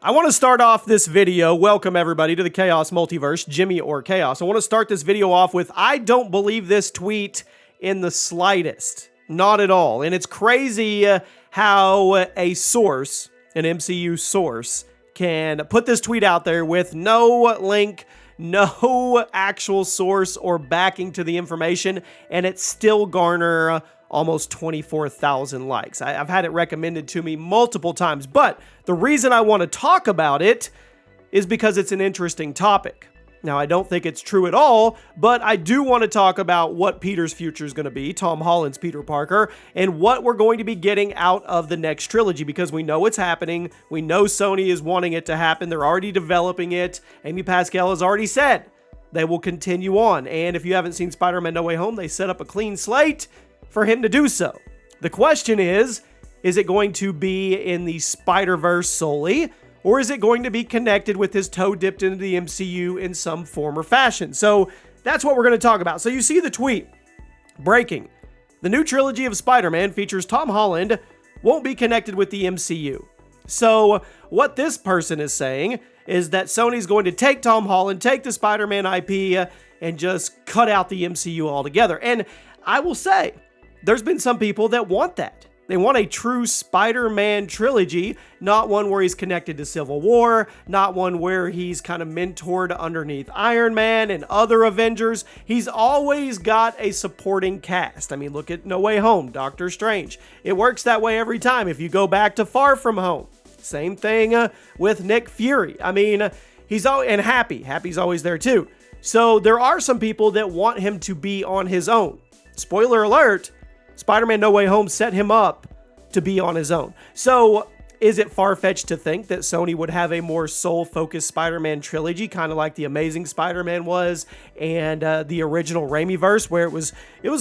I want to start off this video, welcome everybody to the Chaos Multiverse, Jimmy or Chaos. I want to start this video off with, I don't believe this tweet in the slightest. Not at all. And it's crazy how a source, an MCU source, can put this tweet out there with no link, no actual source or backing to the information, and it still garner almost 24,000 likes. I've had it recommended to me multiple times, but the reason I want to talk about it is because it's an interesting topic. Now, I don't think it's true at all, but I do want to talk about what Peter's future is going to be, Tom Holland's Peter Parker, and what we're going to be getting out of the next trilogy, because we know it's happening. We know Sony is wanting it to happen. They're already developing it. Amy Pascal has already said they will continue on. And if you haven't seen Spider-Man No Way Home, they set up a clean slate for him to do so. The question is it going to be in the Spider-Verse solely, or is it going to be connected with his toe dipped into the MCU in some form or fashion? So that's what we're going to talk about. So you see the tweet. Breaking. The new trilogy of Spider-Man features Tom Holland won't be connected with the MCU. So what this person is saying is that Sony's going to take Tom Holland, take the Spider-Man IP, and just cut out the MCU altogether. And I will say, there's been some people that want that. They want a true Spider-Man trilogy, not one where he's connected to Civil War, not one where he's kind of mentored underneath Iron Man and other Avengers. He's always got a supporting cast. I mean, look at No Way Home, Doctor Strange. It works that way every time. If you go back to Far From Home, same thing with Nick Fury. I mean, he's always, and Happy's always there too. So there are some people that want him to be on his own. Spoiler alert, Spider-Man No Way Home set him up to be on his own. So is it far-fetched to think that Sony would have a more soul-focused Spider-Man trilogy, kind of like the Amazing Spider-Man was, and the original Raimi-verse, where it was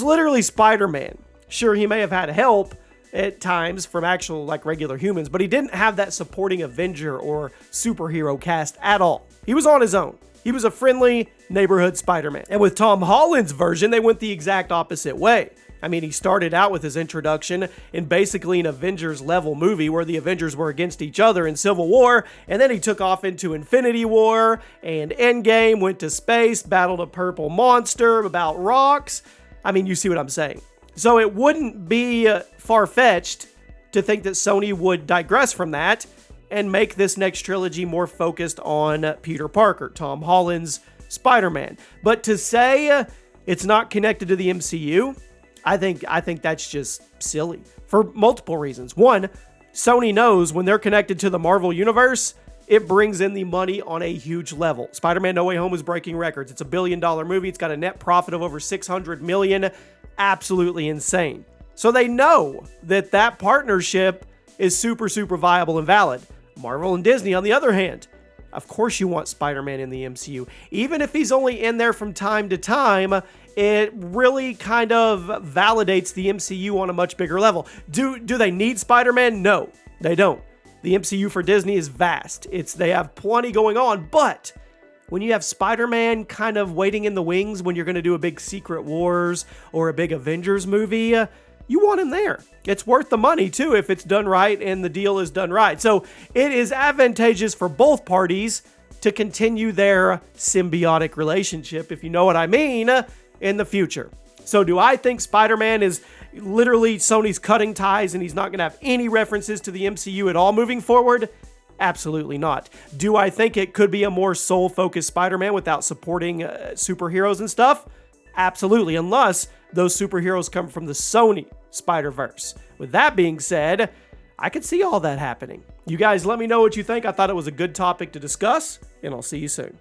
literally Spider-Man. Sure, he may have had help at times from actual, like, regular humans, but he didn't have that supporting Avenger or superhero cast at all. He was on his own. He was a friendly neighborhood Spider-Man. And with Tom Holland's version, they went the exact opposite way. I mean, he started out with his introduction in basically an Avengers-level movie where the Avengers were against each other in Civil War, and then he took off into Infinity War and Endgame, went to space, battled a purple monster about rocks. I mean, you see what I'm saying. So it wouldn't be far-fetched to think that Sony would digress from that and make this next trilogy more focused on Peter Parker, Tom Holland's Spider-Man. But to say it's not connected to the MCU, I think that's just silly for multiple reasons. One, Sony knows when they're connected to the Marvel Universe, it brings in the money on a huge level. Spider-Man No Way Home is breaking records. It's $1 billion movie. It's got a net profit of over $600 million. Absolutely insane. So they know that that partnership is super, super viable and valid. Marvel and Disney, on the other hand, of course you want Spider-Man in the MCU. Even if he's only in there from time to time, it really kind of validates the MCU on a much bigger level. Do they need Spider-Man? No, they don't. The MCU for Disney is vast. They have plenty going on, but when you have Spider-Man kind of waiting in the wings when you're going to do a big Secret Wars or a big Avengers movie, you want him there. It's worth the money too if it's done right and the deal is done right. So it is advantageous for both parties to continue their symbiotic relationship, if you know what I mean, in the future. So do I think Spider-Man is literally Sony's cutting ties and he's not going to have any references to the MCU at all moving forward? Absolutely not. Do I think it could be a more soul-focused Spider-Man without supporting superheroes and stuff? Absolutely, unless those superheroes come from the Sony Spider-Verse. With that being said, I could see all that happening. You guys let me know what you think. I thought it was a good topic to discuss, and I'll see you soon.